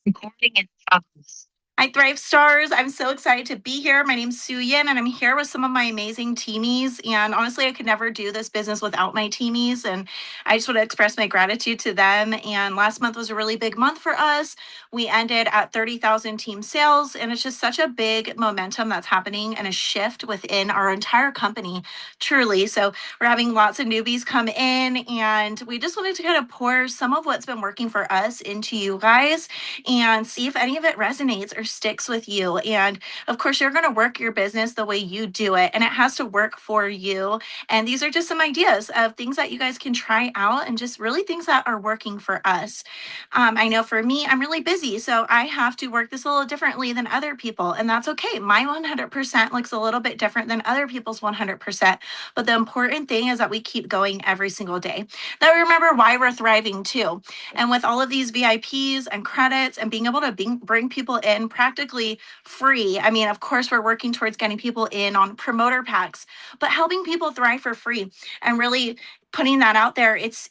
Recording in progress. Hi, Thrive Stars. I'm so excited to be here. My name's Suyin, and I'm here with some of my amazing teamies. And honestly, I could never do this business without my teamies. And I just want to express my gratitude to them. And last month was a really big month for us. We ended at 30,000 team sales, and it's just such a big momentum that's happening and a shift within our entire company, truly. So we're having lots of newbies come in, and we just wanted to kind of pour some of what's been working for us into you guys and see if any of it resonates or sticks with you. And of course, you're going to work your business the way you do it, and it has to work for you. And these are just some ideas of things that you guys can try out and just really things that are working for us. I know for me, I'm really busy, so I have to work this a little differently than other people, and that's okay. My 100% looks a little bit different than other people's 100%. But the important thing is that we keep going every single day, that we remember why we're thriving too. And with all of these VIPs and credits and being able to bring people in practically free, I mean, of course, we're working towards getting people in on promoter packs, but helping people thrive for free and really putting that out there, it's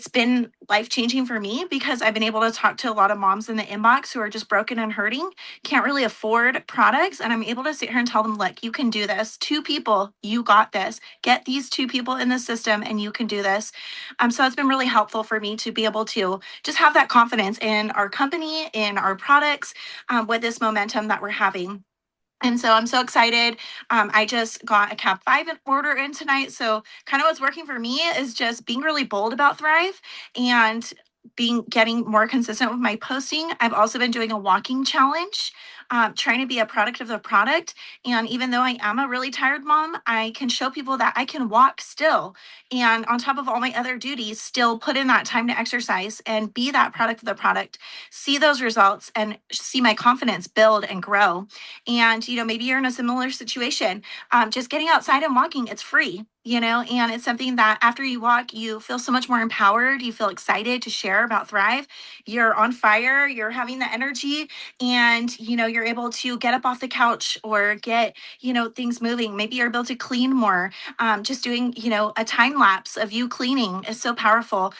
been life changing for me because I've been able to talk to a lot of moms in the inbox who are just broken and hurting, can't really afford products. And I'm able to sit here and tell them, look, you can do this. Two people, you got this. Get these two people in the system and you can do this. So it's been really helpful for me to be able to just have that confidence in our company, in our products, with this momentum that we're having. And so I'm so excited. I just got a Cap 5 order in tonight. So, kind of what's working for me is just being really bold about Thrive and being getting more consistent with my posting. I've also been doing a walking challenge, trying to be a product of the product. And even though I am a really tired mom, I can show people that I can walk still. And on top of all my other duties, still put in that time to exercise and be that product of the product, see those results, and see my confidence build and grow. And maybe you're in a similar situation. Just getting outside and walking, it's free, and it's something that after you walk you feel so much more empowered, you feel excited to share about Thrive, you're on fire, you're having the energy, and you're able to get up off the couch or get things moving. Maybe you're able to clean more. Just doing a time lapse of you cleaning is so powerful,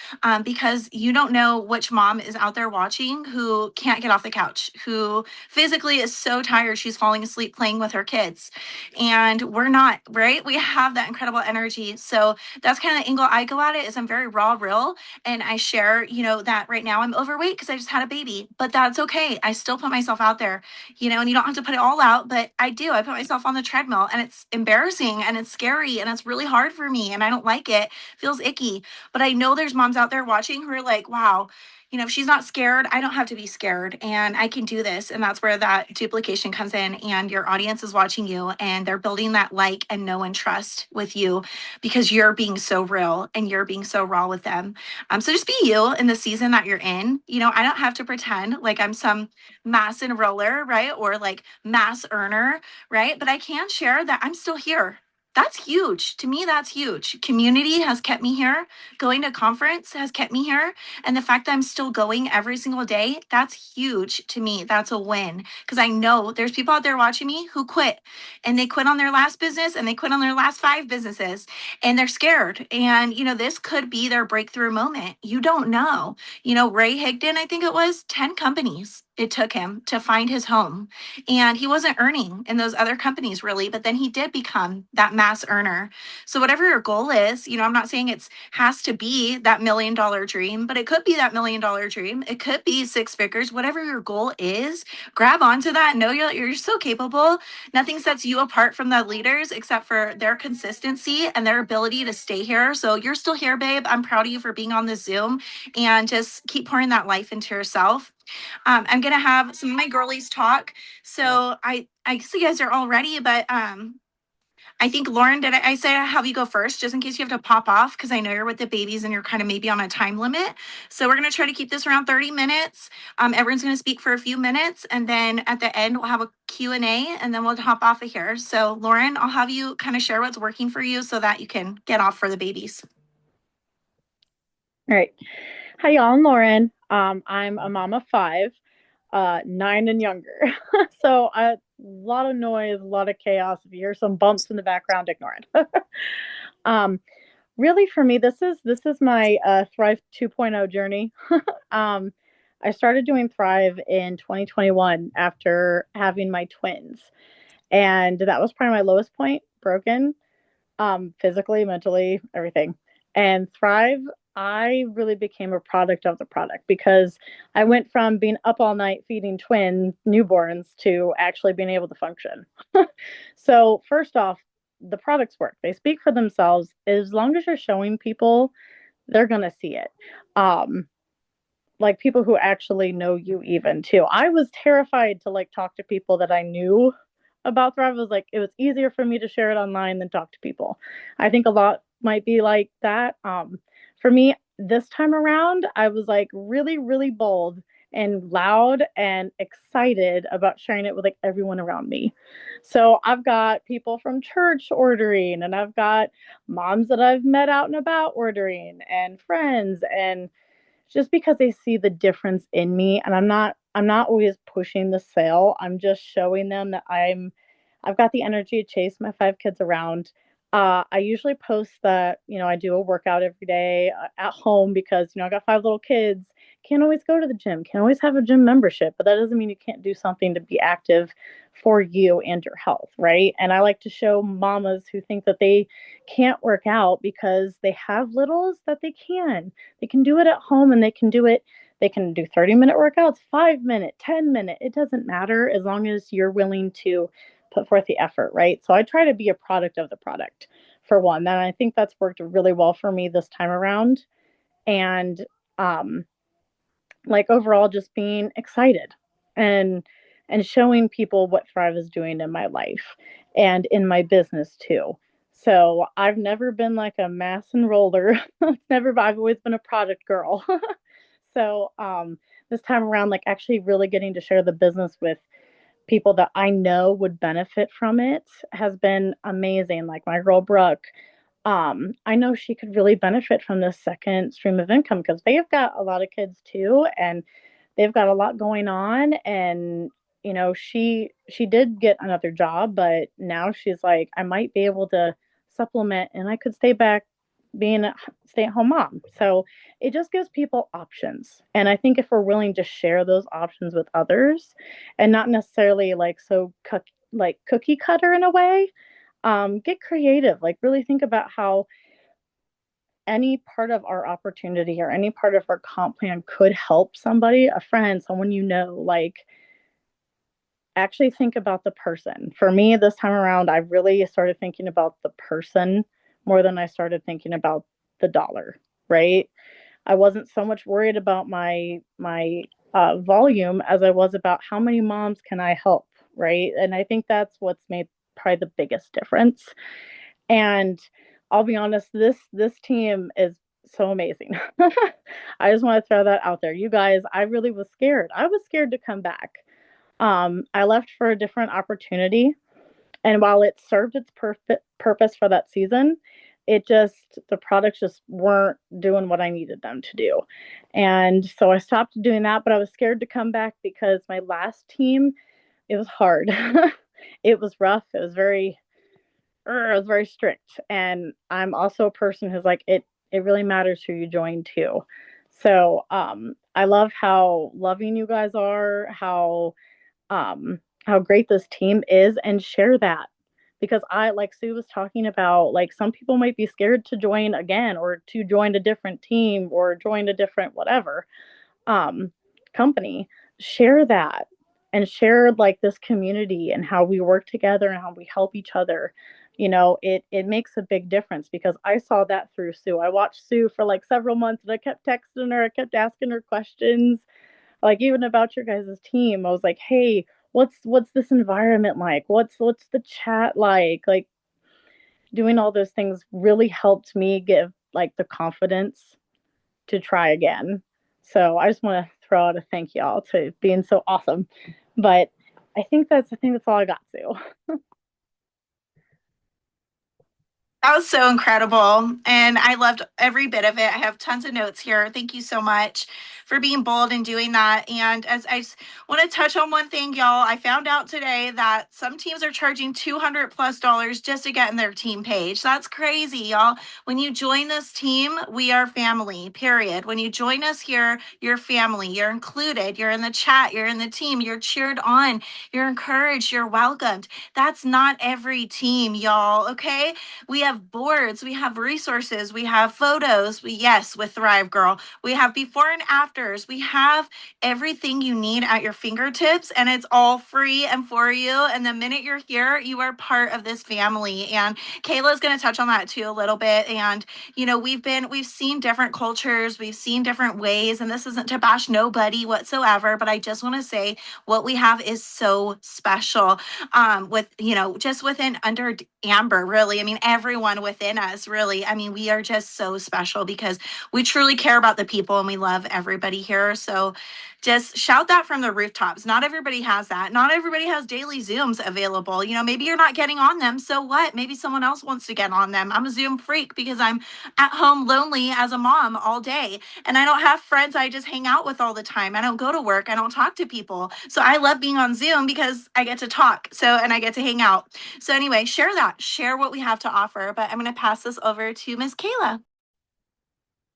because you don't know which mom is out there watching who can't get off the couch, who physically is so tired she's falling asleep playing with her kids. And we're not, right? We have that incredible energy. So that's kind of the angle I go at it, is I'm very raw, real, and I share, that right now I'm overweight because I just had a baby, but that's okay. I still put myself out there, and you don't have to put it all out, but I do. I put myself on the treadmill, and it's embarrassing and it's scary and it's really hard for me and I don't like it. It feels icky. But I know there's moms out there watching who are like, wow, if she's not scared, I don't have to be scared and I can do this. And that's where that duplication comes in, and your audience is watching you and they're building that like and know and trust with you because you're being so real and you're being so raw with them. So just be you in the season that you're in. I don't have to pretend like I'm some mass enroller, right? Or like mass earner, right? But I can share that I'm still here. That's huge. To me, that's huge. Community has kept me here. Going to conference has kept me here. And the fact that I'm still going every single day, that's huge to me. That's a win because I know there's people out there watching me who quit, and they quit on their last business and they quit on their last five businesses, and they're scared. And, this could be their breakthrough moment. You don't know. Ray Higdon, I think it was 10 companies it took him to find his home. And he wasn't earning in those other companies really, but then he did become that mass earner. So whatever your goal is, I'm not saying it's has to be that $1 million dream, but it could be that $1 million dream. It could be six figures. Whatever your goal is, grab onto that. Know you're so capable. Nothing sets you apart from the leaders except for their consistency and their ability to stay here. So you're still here, babe. I'm proud of you for being on this Zoom, and just keep pouring that life into yourself. I'm gonna have some of my girlies talk. So I guess you guys are all ready, but I think Lauren, did I say have you go first, just in case you have to pop off, because I know you're with the babies and you're kind of maybe on a time limit. So we're going to try to keep this around 30 minutes. Everyone's going to speak for a few minutes, and then at the end we'll have a Q&A, and then we'll hop off of here. So Lauren, I'll have you kind of share what's working for you so that you can get off for the babies. All right. Hi, y'all. I'm Lauren. I'm a mom of five, 9 and younger. So a lot of noise, a lot of chaos. If you hear some bumps in the background, ignore it. um, Really, for me, this is my Thrive 2.0 journey. um, I started doing Thrive in 2021 after having my twins. And that was probably my lowest point, broken, physically, mentally, everything. And Thrive, I really became a product of the product because I went from being up all night feeding twin newborns to actually being able to function. So, first off, the products work. They speak for themselves. As long as you're showing people, they're going to see it. Um, like people who actually know you even too. I was terrified to like talk to people that I knew about Thrive. It was like it was easier for me to share it online than talk to people. I think a lot might be like that. For me, this time around, I was like really, really bold and loud and excited about sharing it with like everyone around me. So I've got people from church ordering, and I've got moms that I've met out and about ordering, and friends, and just because they see the difference in me. And I'm not always pushing the sale. I'm just showing them that I've got the energy to chase my 5 kids around. I usually post that, I do a workout every day at home because, I got 5 little kids. Can't always go to the gym, can't always have a gym membership, but that doesn't mean you can't do something to be active for you and your health, right? And I like to show mamas who think that they can't work out because they have littles that they can. They can do it at home, and they can do 30-minute workouts, 5 minute, 10 minute. It doesn't matter as long as you're willing to put forth the effort, right? So I try to be a product of the product for one. And I think that's worked really well for me this time around. And um like overall just being excited and showing people what Thrive is doing in my life and in my business too. So I've never been like a mass enroller. I've always been a product girl. So this time around, like actually really getting to share the business with people that I know would benefit from it has been amazing. Like my girl Brooke, I know she could really benefit from this second stream of income because they've got a lot of kids too, and they've got a lot going on. And she did get another job, but now she's like, I might be able to supplement, and I could stay back being a stay-at-home mom. So it just gives people options, and I think if we're willing to share those options with others, and not necessarily like like cookie cutter in a way, get creative. Like really think about how any part of our opportunity or any part of our comp plan could help somebody, a friend, someone like actually think about the person. For me, this time around, I really started thinking about the person more than I started thinking about the dollar, right? I wasn't so much worried about my volume as I was about how many moms can I help, right? And I think that's what's made probably the biggest difference. And I'll be honest, this team is so amazing. I just want to throw that out there. You guys, I really was scared. I was scared to come back. I left for a different opportunity, and while it served its purpose for that season, the products just weren't doing what I needed them to do. And so I stopped doing that, but I was scared to come back because my last team, it was hard. It was rough. It was very strict. And I'm also a person who's like, it really matters who you join too. So I love how loving you guys are, how great this team is, and share that. Because I, like Sue was talking about, like some people might be scared to join again, or to join a different team, or join a different whatever um company. Share that, and share like this community and how we work together and how we help each other. It makes a big difference because I saw that through Sue. I watched Sue for like several months, and I kept texting her, I kept asking her questions, like even about your guys' team. I was like, hey, what's this environment like? What's the chat like? Like doing all those things really helped me give like the confidence to try again. So I just want to throw out a thank y'all to being so awesome. But I think that's all I got to. That was so incredible. And I loved every bit of it. I have tons of notes here. Thank you so much for being bold and doing that. And as I just want to touch on one thing, y'all, I found out today that some teams are charging $200+ just to get in their team page. That's crazy, y'all. When you join this team, we are family, period. When you join us here, you're family. You're included. You're in the chat. You're in the team. You're cheered on. You're encouraged. You're welcomed. That's not every team, y'all. Okay. We have boards, we have resources, we have photos. Yes, with Thrive Girl, we have before and afters. We have everything you need at your fingertips, and it's all free and for you. And the minute you're here, you are part of this family. And Kayla's going to touch on that too a little bit. And we've seen different cultures, we've seen different ways, and this isn't to bash nobody whatsoever, but I just want to say what we have is so special. With just within under Amber, really. I mean, everyone within us, really. I mean, we are just so special because we truly care about the people and we love everybody here. So just shout that from the rooftops. Not everybody has that. Not everybody has daily Zooms available. Maybe you're not getting on them. So what? Maybe someone else wants to get on them. I'm a Zoom freak because I'm at home lonely as a mom all day and I don't have friends I just hang out with all the time. I don't go to work. I don't talk to people. So I love being on Zoom because I get to talk. And I get to hang out. So anyway, share that. Share what we have to offer. But I'm going to pass this over to Miss Kayla.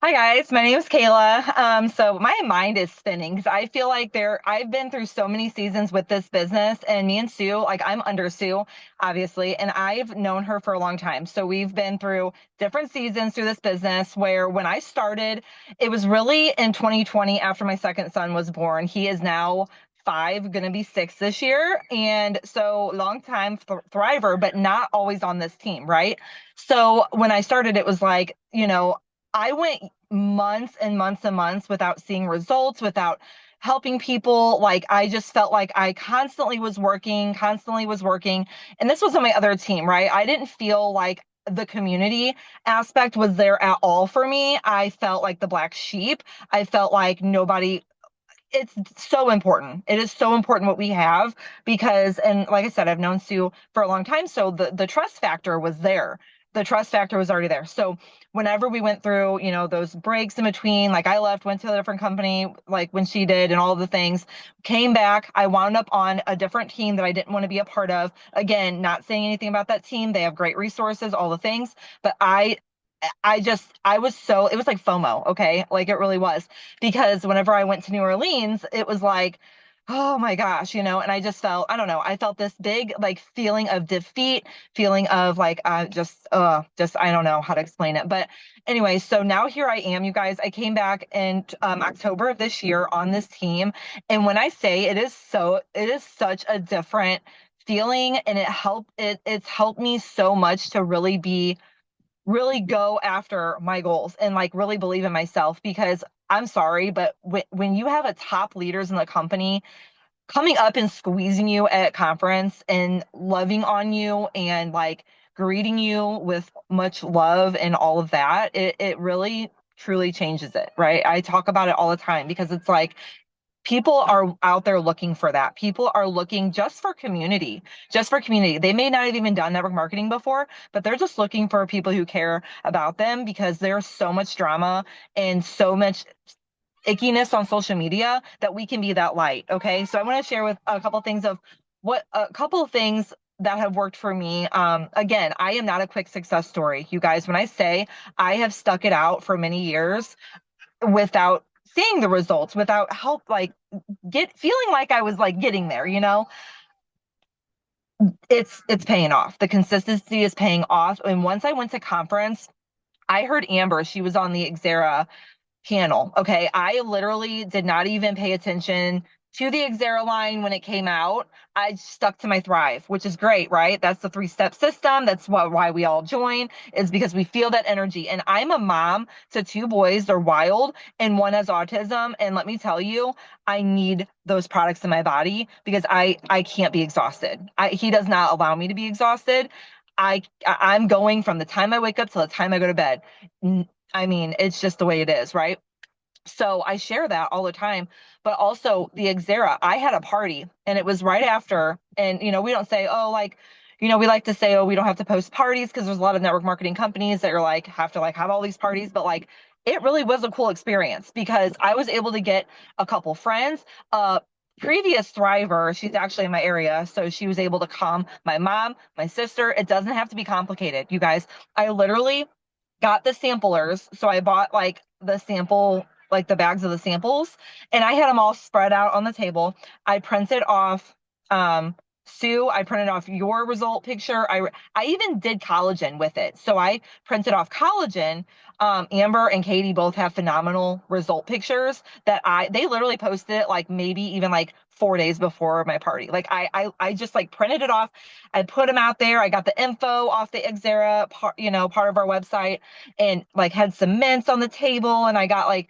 Hi guys, my name is Kayla. So my mind is spinning because I feel like I've been through so many seasons with this business, and me and Sue, like I'm under Sue, obviously, and I've known her for a long time. So we've been through different seasons through this business where when I started, it was really in 2020 after my second son was born. He is now 5, gonna be 6 this year. And so long time thriver, but not always on this team, right? So when I started, it was like, I went months and months and months without seeing results, without helping people. Like I just felt like I constantly was working, constantly was working. And this was on my other team, right? I didn't feel like the community aspect was there at all for me. I felt like the black sheep. I felt like nobody it's so important. It is so important what we have because, and like I said, I've known Sue for a long time. So the trust factor was there. The trust factor was already there. So whenever we went through, those breaks in between, like I left, went to a different company, like when she did and all the things, came back, I wound up on a different team that I didn't want to be a part of. Again, not saying anything about that team. They have great resources, all the things, but I was so, it was like FOMO, okay? Like it really was. Because whenever I went to New Orleans, it was like, oh my gosh, and I just felt, I don't know, I felt this big like feeling of defeat, feeling of like just I don't know how to explain it. But anyway, so now here I am, you guys. I came back in October of this year on this team. And when I say it is such a different feeling, and it's helped me so much to really go after my goals and like really believe in myself because I'm sorry, but when you have a top leaders in the company coming up and squeezing you at conference and loving on you and like greeting you with much love and all of that, it really truly changes it, right? I talk about it all the time because it's like people are out there looking for that. People are looking just for community, just for community. They may not have even done network marketing before, but they're just looking for people who care about them because there's so much drama and so much ickiness on social media that we can be that light. Okay. So I want to share with a couple of things that have worked for me. Again, I am not a quick success story. You guys, when I say I have stuck it out for many years without seeing the results, without help, like get feeling like I was like getting there, it's paying off. The consistency is paying off. And once I went to conference, I heard Amber, she was on the Xera panel. Okay. I literally did not even pay attention to the Xera line when it came out. I stuck to my Thrive, which is great, right? That's the 3-step system. That's why we all join, is because we feel that energy. And I'm a mom to 2 boys. They're wild, and one has autism. And let me tell you, I need those products in my body because I can't be exhausted. He does not allow me to be exhausted. I'm going from the time I wake up till the time I go to bed. I mean, it's just the way it is, right? So I share that all the time. But also the Xera, I had a party and it was right after. And, we don't say, oh, like, we like to say, oh, we don't have to post parties because there's a lot of network marketing companies that are like have to like have all these parties, but like it really was a cool experience because I was able to get a couple friends. Previous thriver, she's actually in my area, so she was able to come. My mom, my sister. It doesn't have to be complicated, you guys. I literally got the samplers. So I bought like the sample, like the bags of the samples, and I had them all spread out on the table. I printed off, um, Sue, I printed off your result picture. I even did collagen with it. So I printed off collagen. Amber and Katie both have phenomenal result pictures that they literally posted it like maybe even like 4 days before my party. Like I just like printed it off. I put them out there. I got the info off the Xera part, part of our website, and like had some mints on the table, and I got like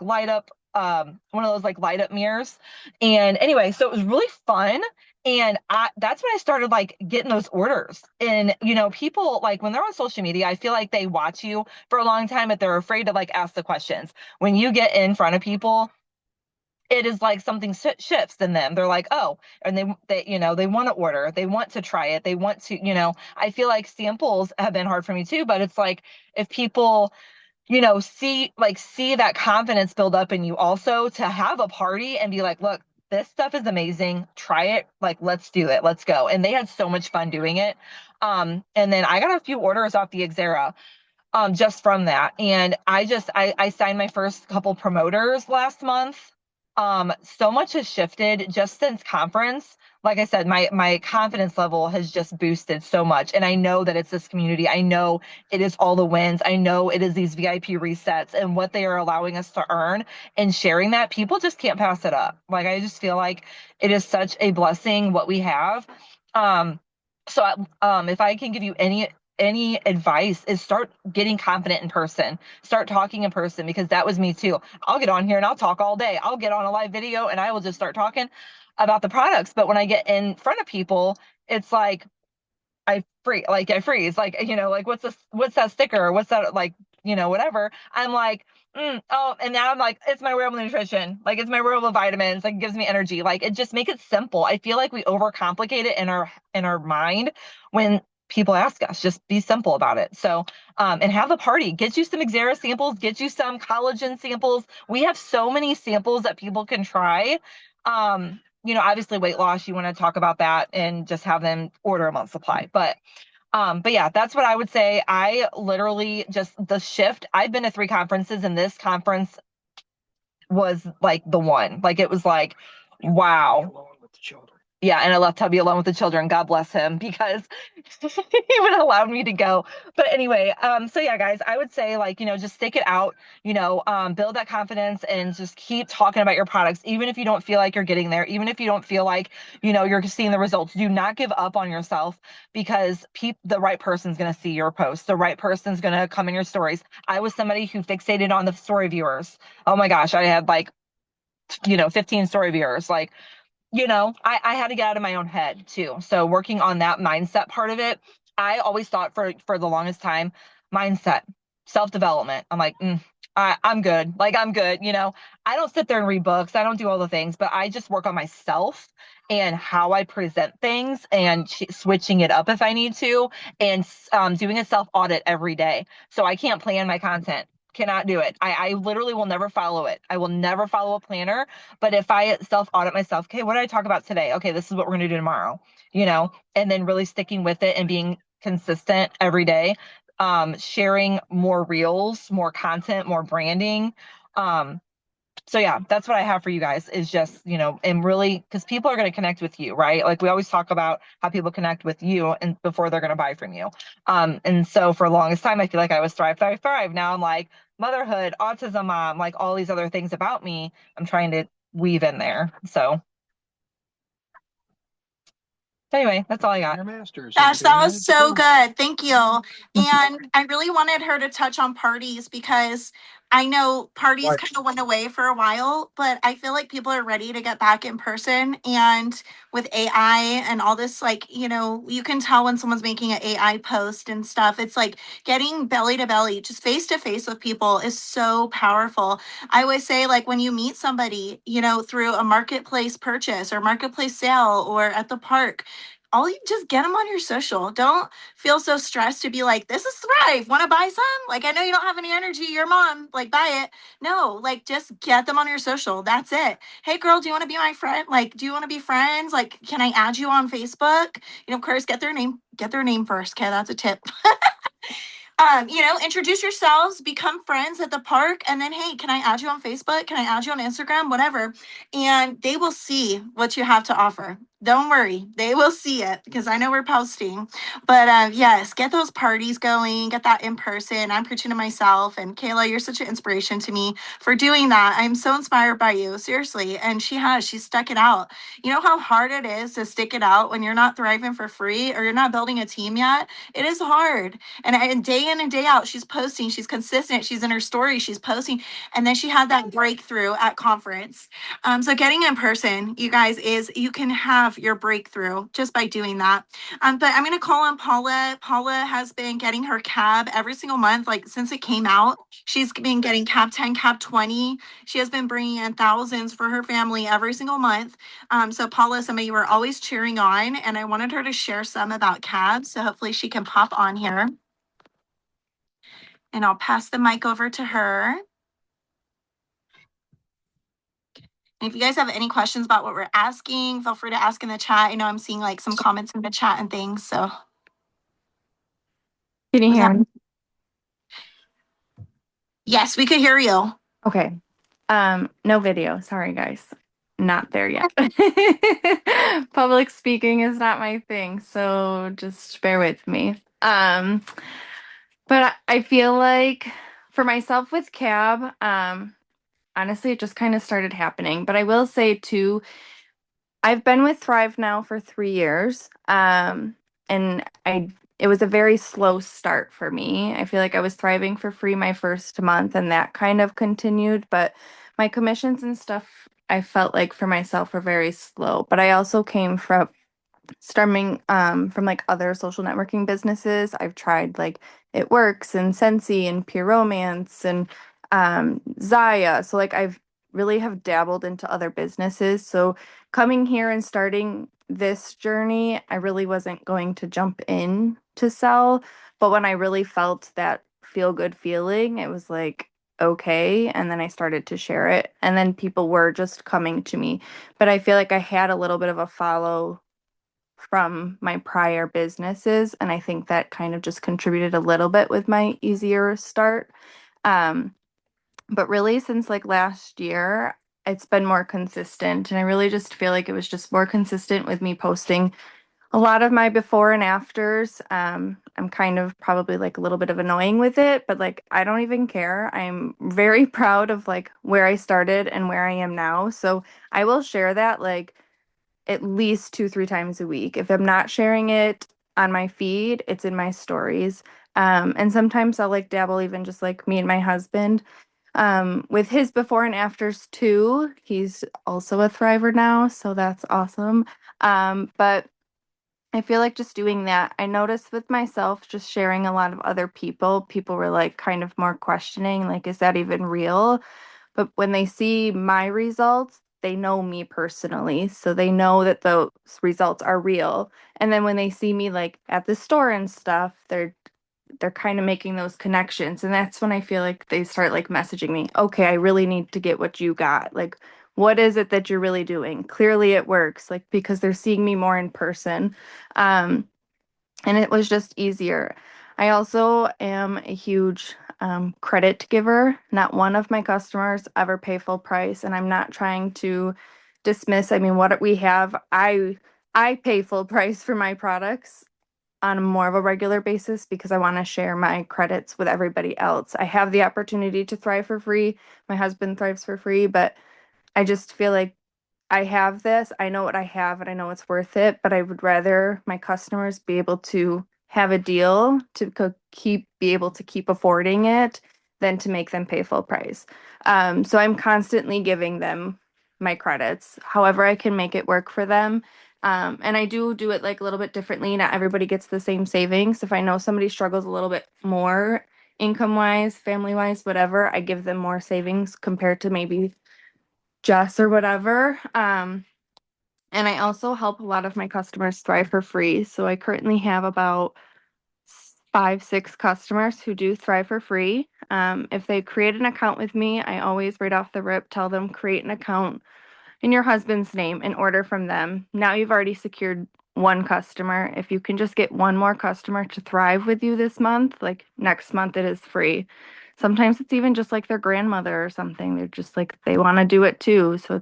light up one of those like light up mirrors. And anyway, so it was really fun. And that's when I started like getting those orders. And people like when they're on social media, I feel like they watch you for a long time, but they're afraid to like ask the questions. When you get in front of people, it is like something shifts in them. They're like, oh, and they want to order, they want to try it, they want to, I feel like samples have been hard for me too, but it's like if people, see that confidence build up in you also to have a party and be like, look, this stuff is amazing. Try it. Like, let's do it. Let's go. And they had so much fun doing it. And then I got a few orders off the Xera just from that. And I signed my first couple promoters last month. So much has shifted just since conference. Like I said, my confidence level has just boosted so much. And I know that it's this community. I know it is all the wins. I know it is these VIP resets and what they are allowing us to earn, and sharing that. People just can't pass it up. Like I just feel like it is such a blessing what we have. Um, if I can give you any advice, is start getting confident in person, start talking in person, because that was me too. I'll get on here and I'll talk all day. I'll get on a live video and I will just start talking about the products. But when I get in front of people, it's like I freeze, like, like what's that sticker? What's that? Like, whatever. I'm like, oh, and now I'm like, it's my wearable nutrition. Like it's my wearable vitamins. Like it gives me energy. Like it just make it simple. I feel like we overcomplicate it in our mind when people ask us, just be simple about it. So, and have a party, get you some Xera samples, get you some collagen samples. We have so many samples that people can try. Obviously weight loss, you want to talk about that and just have them order a month's supply. But yeah, that's what I would say. I literally just the shift. I've been to 3 conferences, and this conference was like the one. Like it was like, wow. Yeah, and I left hubby alone with the children. God bless him, because he would allow me to go. But anyway, so yeah, guys, I would say like, just stick it out, build that confidence and just keep talking about your products, even if you don't feel like you're getting there, even if you don't feel like, you're seeing the results. Do not give up on yourself, because the right person's going to see your post. The right person's going to come in your stories. I was somebody who fixated on the story viewers. Oh my gosh, I had like, 15 story viewers. Like, I had to get out of my own head too. So working on that mindset part of it, I always thought for the longest time, mindset, self-development. I'm like, I'm good. Like I'm good. I don't sit there and read books. I don't do all the things, but I just work on myself and how I present things, and switching it up if I need to, and doing a self audit every day. So I can't plan my content. Cannot do it. I literally will never follow it. I will never follow a planner. But if I self audit myself, okay, what did I talk about today? Okay, this is what we're going to do tomorrow, and then really sticking with it and being consistent every day, sharing more reels, more content, more branding. So yeah, that's what I have for you guys, is just, and really, because people are going to connect with you, right? Like we always talk about how people connect with you and before they're going to buy from you. And so for the longest time, I feel like I was thrive, thrive, thrive. Now I'm like motherhood, autism mom, like all these other things about me, I'm trying to weave in there. So anyway, that's all I got. Gosh, that was so good. Thank you. And I really wanted her to touch on parties, because I know parties kind of went away for a while, but I feel like people are ready to get back in person. And with AI and all this, like, you can tell when someone's making an AI post and stuff. It's like getting belly to belly, just face to face with people is so powerful. I always say, like, when you meet somebody, through a marketplace purchase or marketplace sale or at the park, all you just get them on your social. Don't feel so stressed to be like, this is Thrive. Want to buy some? Like, I know you don't have any energy. Your mom, like, buy it. No, like, just get them on your social. That's it. Hey, girl, do you want to be my friend? Like, do you want to be friends? Like, can I add you on Facebook? You know, of course, get their name. Get their name first. Okay, that's a tip. Introduce yourselves, become friends at the park, and then, hey, can I add you on Facebook? Can I add you on Instagram? Whatever. And they will see what you have to offer. Don't worry, they will see it because I know we're posting. But yes, get those parties going, get that in person. I'm preaching to myself. And Kayla, you're such an inspiration to me for doing that. I'm so inspired by you, seriously. And she's stuck it out. You know how hard it is to stick it out when you're not thriving for free or you're not building a team yet? It is hard. And day in and day out, she's posting, she's consistent, she's in her story, she's posting. And then she had that breakthrough at conference. So getting in person, you guys, is you can have your breakthrough just by doing that. But I'm going to call on Paula. Paula has been getting her cab every single month, like since it came out. She's been getting cab 10, cab 20. She has been bringing in thousands for her family every single month. So Paula, somebody you were always cheering on, and I wanted her to share some about cabs. So hopefully she can pop on here. And I'll pass the mic over to her. And if you guys have any questions about what we're asking, feel free to ask in the chat. I know I'm seeing like some comments in the chat and things. So Can you hear me? Yes, we could hear you. Okay. No video. Sorry, guys. Not there yet. Public speaking is not my thing, so just bear with me. But I feel like for myself with cab, honestly, it just kind of started happening. But I will say too, I've been with Thrive now for 3 years. And it was a very slow start for me. I feel like I was thriving for free my first month and that kind of continued, but my commissions and stuff I felt like for myself were very slow. But I also came from from like other social networking businesses. I've tried like It Works and Sensi and Pure Romance and Zaya. So like I've really have dabbled into other businesses. So coming here and starting this journey, I really wasn't going to jump in to sell. But when I really felt that feel good feeling, it was like, okay. And then I started to share it. And then people were just coming to me. But I feel like I had a little bit of a follow from my prior businesses. And I think that kind of just contributed a little bit with my easier start. Um, but really, since like last year, it's been more consistent. And I really just feel like it was just more consistent with me posting a lot of my before and afters. I'm kind of probably like a little bit of annoying with it, but like I don't even care. I'm very proud of like where I started and where I am now. So I will share that like at least 2, 3 times a week. If I'm not sharing it on my feed, it's in my stories. And sometimes I'll like dabble even just like me and my husband with his before and afters too. He's also a thriver now, so that's awesome. But I feel like just doing that, I noticed with myself, just sharing a lot of other people were like kind of more questioning, like, is that even real? But when they see my results, they know me personally. So they know that those results are real. And then when they see me like at the store and stuff, they're kind of making those connections. And that's when I feel like they start like messaging me, okay, I really need to get what you got. Like, what is it that you're really doing? Clearly it works, like because they're seeing me more in person. Um, and it was just easier. I also am a huge credit giver. Not one of my customers ever pay full price, and I'm not trying to dismiss. I mean, what we have, I pay full price for my products on a more of a regular basis because I want to share my credits with everybody else. I have the opportunity to thrive for free. My husband thrives for free, but I just feel like I have this, I know what I have, and I know it's worth it, but I would rather my customers be able to have a deal to be able to keep affording it than to make them pay full price. So I'm constantly giving them my credits, however I can make it work for them. And I do it like a little bit differently. Not everybody gets the same savings. If I know somebody struggles a little bit more income wise, family wise, whatever, I give them more savings compared to maybe Jess or whatever. And I also help a lot of my customers thrive for free. So I currently have about 5, 6 customers who do thrive for free. If they create an account with me, I always right off the rip tell them create an account in your husband's name and order from them. Now you've already secured one customer. If you can just get one more customer to thrive with you this month, like next month it is free. Sometimes it's even just like their grandmother or something. They're just like they want to do it too. So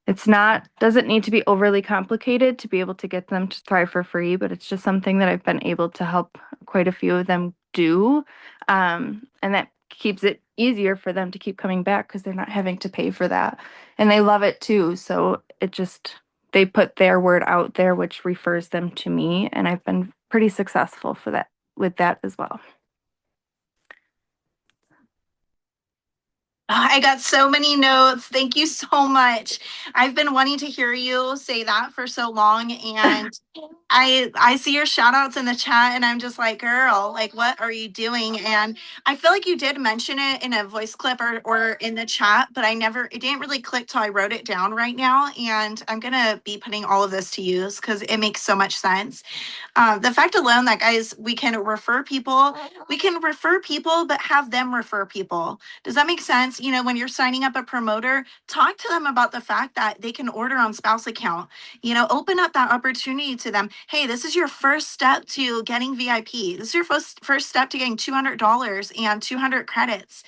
it's not doesn't need to be overly complicated to be able to get them to thrive for free, but it's just something that I've been able to help quite a few of them do. And that keeps it easier for them to keep coming back because they're not having to pay for that. And they love it too. So they put their word out there, which refers them to me. And I've been pretty successful for that with that as well. I got so many notes. Thank you so much. I've been wanting to hear you say that for so long, and I see your shout outs in the chat, and I'm just like, girl, like what are you doing? And I feel like you did mention it in a voice clip or in the chat, but it didn't really click till I wrote it down right now. And I'm gonna be putting all of this to use because it makes so much sense. The fact alone that guys, we can refer people, but have them refer people. Does that make sense? You know, when you're signing up a promoter, talk to them about the fact that they can order on spouse account. You know, open up that opportunity to them. Hey, this is your first step to getting VIP. This is your first step to getting $200 and 200 credits.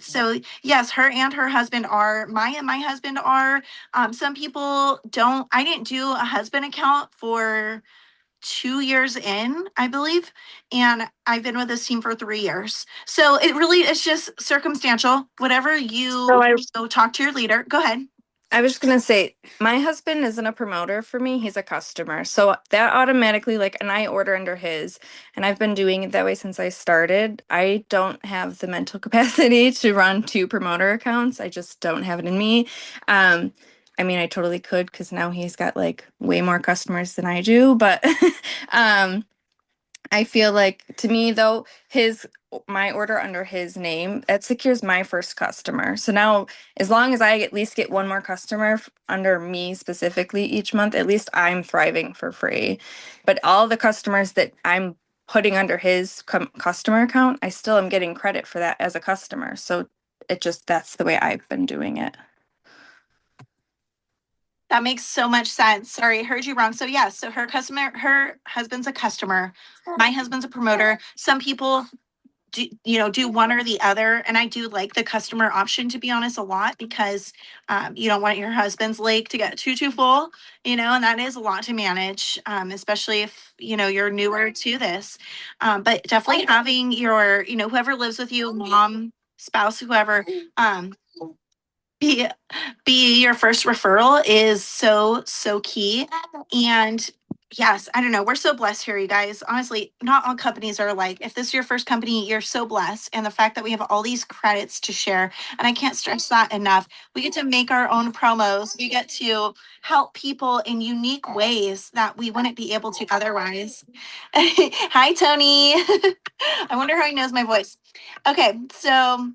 So yes, her and her husband are, my husband are. Some people don't. I didn't do a husband account for 2 years in, I believe, and I've been with this team for 3 years. So it really is just circumstantial. Whatever So you go talk to your leader. Go ahead. I was just gonna say, my husband isn't a promoter for me, he's a customer. So that automatically, like, and I order under his, and I've been doing it that way since I started. I don't have the mental capacity to run 2 promoter accounts. I just don't have it in me. Um, I mean, I totally could because now he's got like way more customers than I do, but um, I feel like to me though, my order under his name, that secures my first customer. So now as long as I at least get one more customer under me specifically each month, at least I'm thriving for free. But all the customers that I'm putting under his customer account, I still am getting credit for that as a customer. So that's the way I've been doing it. That makes so much sense. Sorry, I heard you wrong. So yes, so her husband's a customer. My husband's a promoter. Some people do one or the other, and I do like the customer option, to be honest, a lot because you don't want your husband's lake to get too full, and that is a lot to manage, especially if you're newer to this. But definitely having your whoever lives with you, mom, spouse, whoever, be be your first referral is so key. And yes, I don't know, we're so blessed here, you guys. Honestly, not all companies are alike. If this is your first company, you're so blessed. And the fact that we have all these credits to share, and I can't stress that enough. We get to make our own promos. We get to help people in unique ways that we wouldn't be able to otherwise. Hi, Tony. I wonder how he knows my voice. Okay, so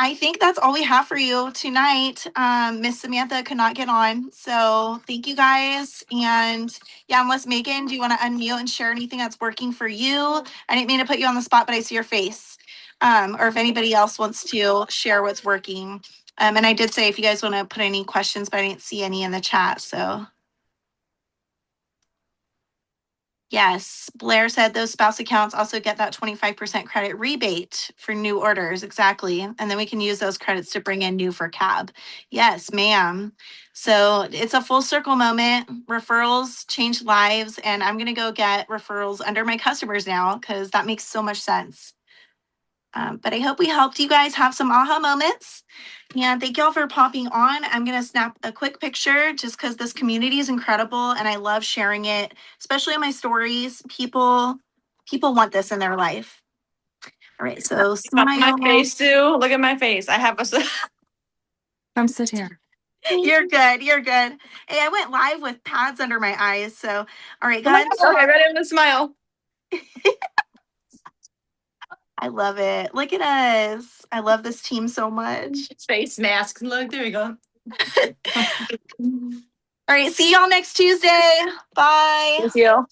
I think that's all we have for you tonight. Miss Samantha could not get on. So thank you guys. And yeah, unless Megan, do you want to unmute and share anything that's working for you? I didn't mean to put you on the spot, but I see your face. Or if anybody else wants to share what's working. And I did say if you guys want to put any questions, but I didn't see any in the chat. So yes, Blair said those spouse accounts also get that 25% credit rebate for new orders. Exactly. And then we can use those credits to bring in new for cab. Yes, ma'am. So it's a full circle moment. Referrals change lives. And I'm going to go get referrals under my customers now because that makes so much sense. But I hope we helped you guys have some aha moments. And thank y'all for popping on. I'm going to snap a quick picture just because this community is incredible and I love sharing it, especially in my stories. People want this in their life. All right, so My face, Sue. Look at my face. I have a. Come sit here. You're good. You're good. Hey, I went live with pads under my eyes. So, all right, guys. Okay, ready to smile. I love it. Look at us. I love this team so much. Face mask. Look, there we go. All right. See y'all next Tuesday. Bye. Thank you.